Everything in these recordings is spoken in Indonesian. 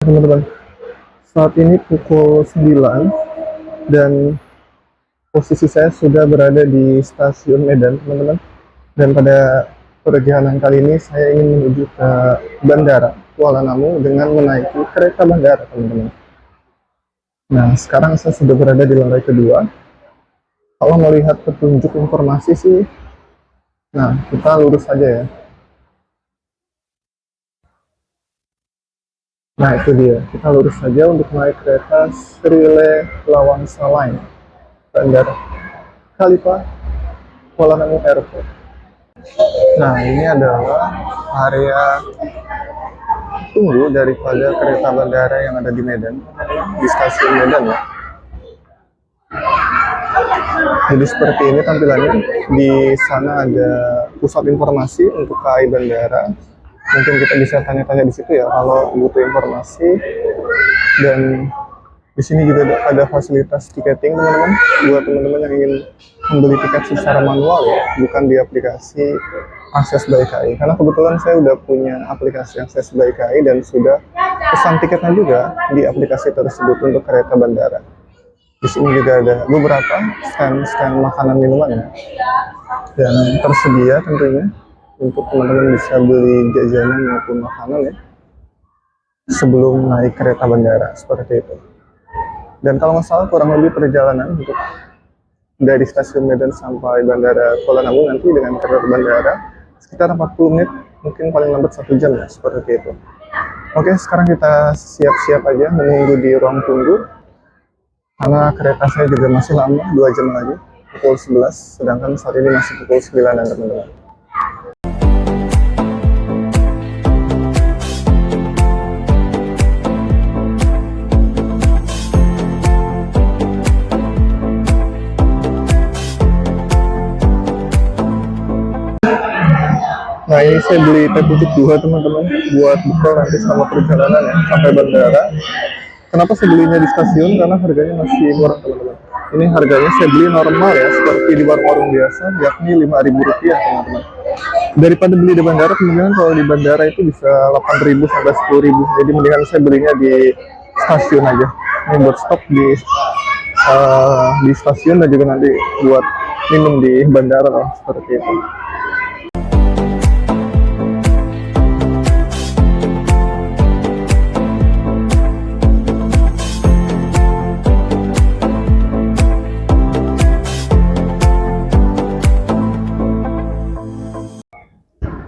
teman-teman. Saat ini pukul 9 dan posisi saya sudah berada di stasiun Medan, teman-teman. Dan pada perjalanan kali ini saya ingin menuju ke Bandara Kuala Namu dengan menaiki kereta bandara, teman-teman. Nah, sekarang saya sudah berada di lantai kedua. Kalau melihat petunjuk informasi sih, nah kita lurus saja ya. Nah itu dia, kita lurus saja untuk naik kereta Srile Lawangsa Line, Bandara Khalifah Kuala Namu Airport. Nah ini adalah area tunggu daripada kereta bandara yang ada di Medan, di stasiun Medan ya. Jadi seperti ini tampilannya. Di sana ada pusat informasi untuk KAI bandara. Mungkin kita bisa tanya-tanya di situ ya kalau butuh informasi. Dan di sini juga ada fasilitas tiketing, teman-teman, buat teman-teman yang ingin membeli tiket secara manual ya, bukan di aplikasi Akses by KAI. Karena kebetulan saya udah punya aplikasi Akses by KAI dan sudah pesan tiketnya juga di aplikasi tersebut untuk kereta bandara. Di sini juga ada beberapa stand makanan minuman ya, yang tersedia tentunya untuk teman-teman bisa beli jajanan maupun makanan ya sebelum naik kereta bandara seperti itu. Dan kalau nggak salah kurang lebih perjalanan untuk dari stasiun Medan sampai Bandara Kuala Namu nanti dengan kereta bandara sekitar 40 menit, mungkin paling lambat 1 jam ya, seperti itu. Oke, sekarang kita siap-siap aja menunggu di ruang tunggu karena kereta saya juga masih lama, 2 jam lagi, pukul 11, sedangkan saat ini masih pukul 9 teman-teman. Nah ini saya beli teh pucuk 2 teman-teman, buat bekal nanti selama perjalanan ya sampai bandara. Kenapa saya belinya di stasiun? Karena harganya masih murah teman-teman. Ini harganya saya beli normal ya, seperti di warung-warung biasa, yakni Rp5.000 teman-teman. Daripada beli di bandara, kemudian kalau di bandara itu bisa Rp8.000 sampai Rp10.000. Jadi mendingan saya belinya di stasiun aja. Ini buat stok di stasiun dan juga nanti buat minum di bandara lah, seperti itu.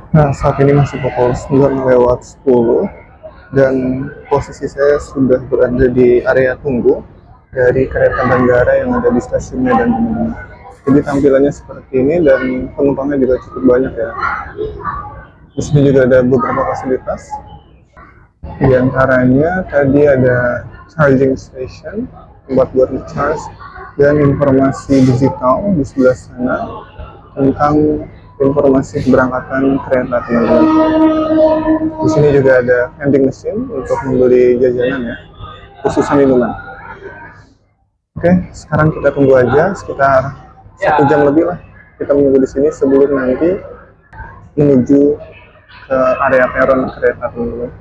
Nah, saat ini masih pukul 9:10 dan posisi saya sudah berada di area tunggu dari kereta bandara yang ada di stasiun Medan, teman-teman. Jadi tampilannya seperti ini dan penumpangnya juga cukup banyak ya. Di sini juga ada beberapa fasilitas. Di antaranya tadi ada charging station, tempat buat charge, dan informasi digital di sebelah sana tentang informasi keberangkatan kereta, teman-teman. Di sini juga ada vending machine untuk membeli jajanan ya, khususnya minuman. Oke, sekarang kita tunggu aja sekitar 1 jam lebih lah. Kita menunggu di sini sebelum nanti menuju ke area peron kereta, teman-teman.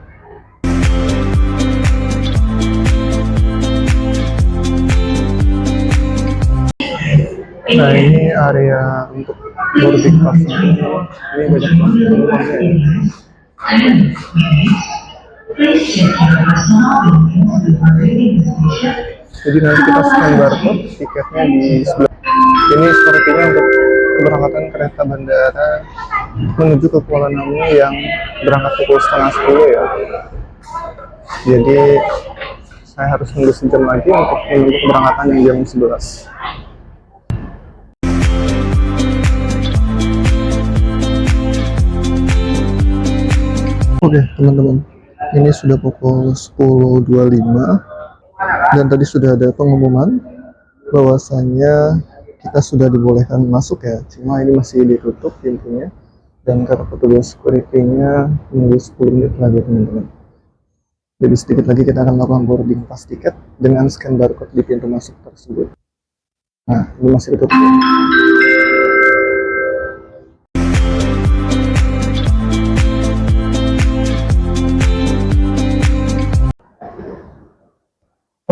Nah ini area untuk boarding pass. Ini banyak banget penumpangnya ya. Jadi nanti kita scan barcode tiketnya di sebelah. Ini sepertinya untuk keberangkatan kereta bandara menuju ke Kuala Namu yang berangkat pukul 9:30 ya. Jadi saya harus tunggu sejam lagi untuk menunggu keberangkatan yang jam 11. Oke teman-teman, ini sudah pukul 10.25 dan tadi sudah ada pengumuman bahwasannya kita sudah dibolehkan masuk ya, cuma ini masih ditutup pintunya dan kata petugas security-nya menunggu 10 menit lagi teman-teman. Jadi sedikit lagi kita akan melakukan boarding pass tiket dengan scan barcode di pintu masuk tersebut. Nah ini masih ditutup.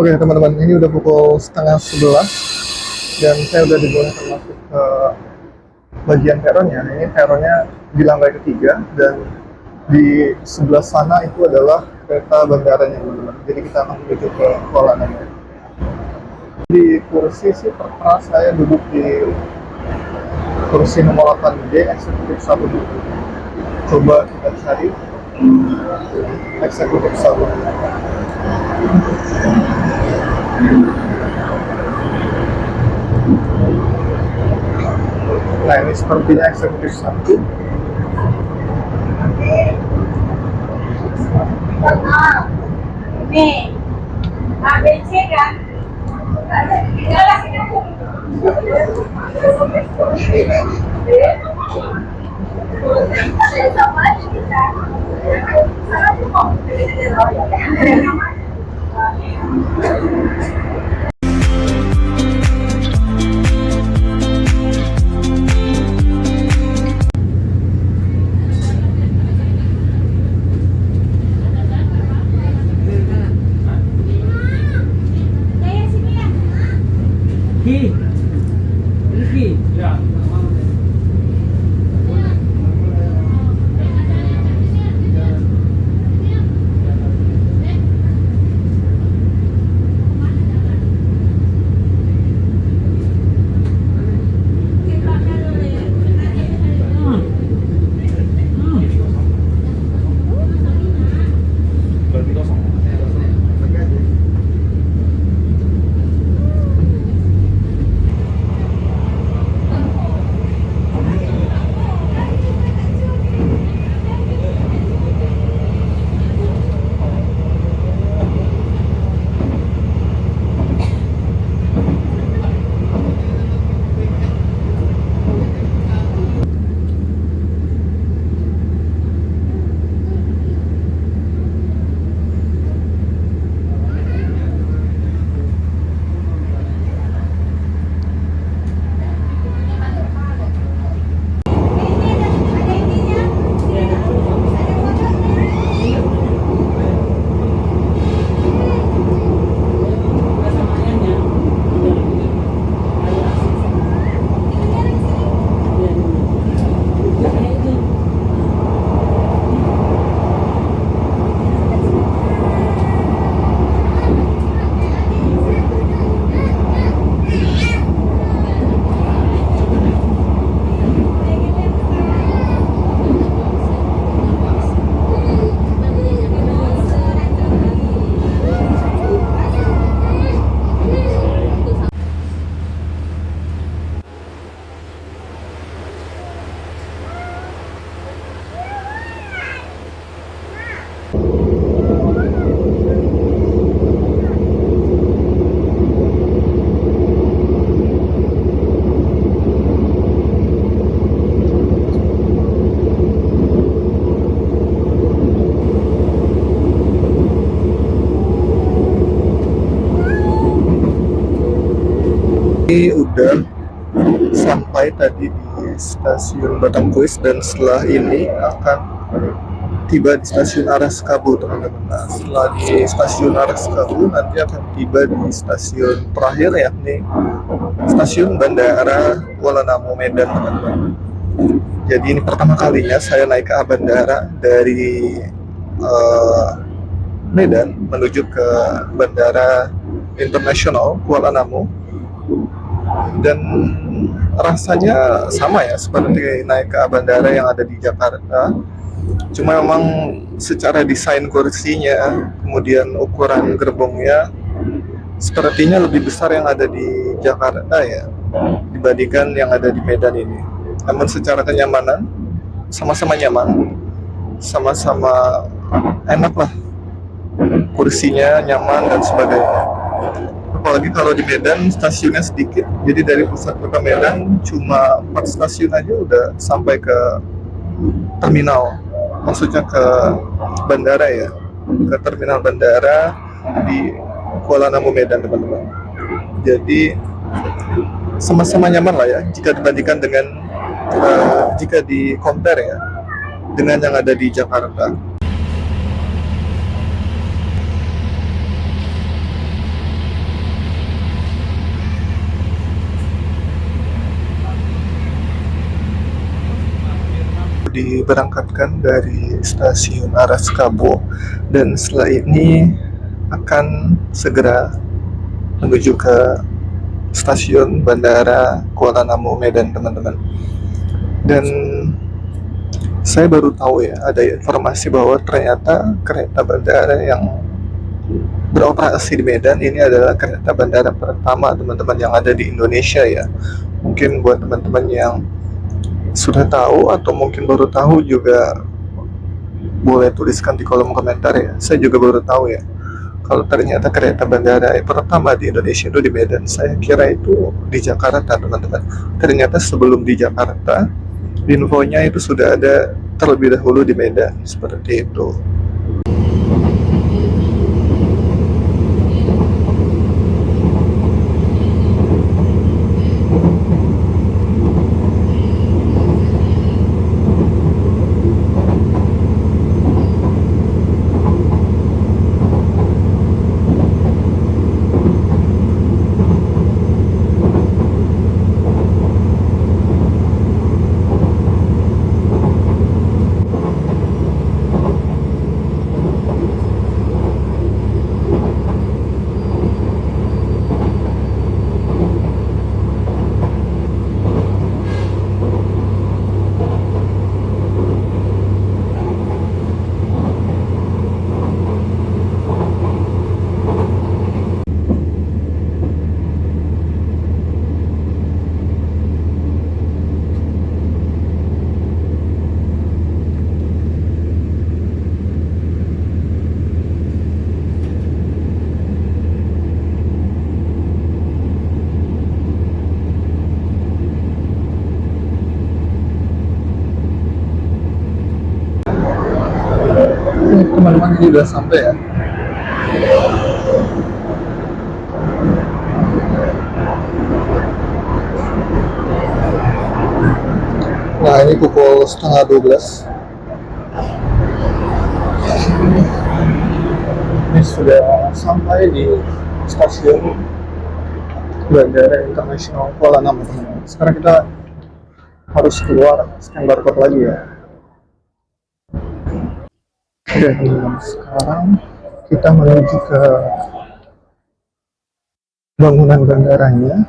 Oke teman-teman, ini udah pukul setengah 11 dan saya udah dibolehkan masuk ke bagian peronnya. Ini peronnya di lantai ketiga dan di sebelah sana itu adalah kereta bandaranya teman-teman. Jadi kita akan menuju ke Kuala Namu. Di kursi sih tertera saya duduk di kursi nomor 8D eksekutif 1. Coba kita cari eksekutif 1. Nah ini sepertinya eksekutif 1. Nih, ABC kan? Ini udah sampai tadi di stasiun Batangkuis dan setelah ini akan tiba di stasiun Araskabu teman-teman. Nah, setelah di stasiun Araskabu nanti akan tiba di stasiun terakhir yakni stasiun Bandara Kuala Namu Medan teman-teman. Jadi ini pertama kalinya saya naik ke bandara dari Medan menuju ke Bandara Internasional Kuala Namu. Dan rasanya sama ya seperti naik ke bandara yang ada di Jakarta, cuma memang secara desain kursinya kemudian ukuran gerbongnya sepertinya lebih besar yang ada di Jakarta ya dibandingkan yang ada di Medan ini. Namun secara kenyamanan sama-sama nyaman, sama-sama enak lah, kursinya nyaman dan sebagainya. Apalagi kalau di Medan stasiunnya sedikit, jadi dari pusat kota Medan cuma 4 stasiun aja udah sampai ke terminal, maksudnya ke bandara ya, ke terminal bandara di Kuala Namu Medan teman-teman. Jadi sama-sama nyaman lah ya jika dibandingkan dengan jika di compare ya dengan yang ada di Jakarta. diberangkatkan dari stasiun Aras Kabo dan setelah ini akan segera menuju ke stasiun Bandara Kuala Namu Medan, teman-teman. Dan saya baru tahu ya, ada informasi bahwa ternyata kereta bandara yang beroperasi di Medan ini adalah kereta bandara pertama, teman-teman, yang ada di Indonesia ya. Mungkin buat teman-teman yang sudah tahu atau mungkin baru tahu juga boleh tuliskan di kolom komentar ya. Saya juga baru tahu ya, kalau ternyata kereta bandara pertama di Indonesia itu di Medan. Saya kira itu di Jakarta, teman-teman. Ternyata sebelum di Jakarta, infonya itu sudah ada terlebih dahulu di Medan, seperti itu. Teman-teman, ini udah sampai ya. Nah, ini pukul setengah 12. Ini sudah sampai di stasiun Bandara Internasional Kuala Namu, teman-teman. Sekarang kita harus keluar scan barcode lagi ya. Oke, teman-teman. Sekarang kita menuju ke bangunan bandaranya.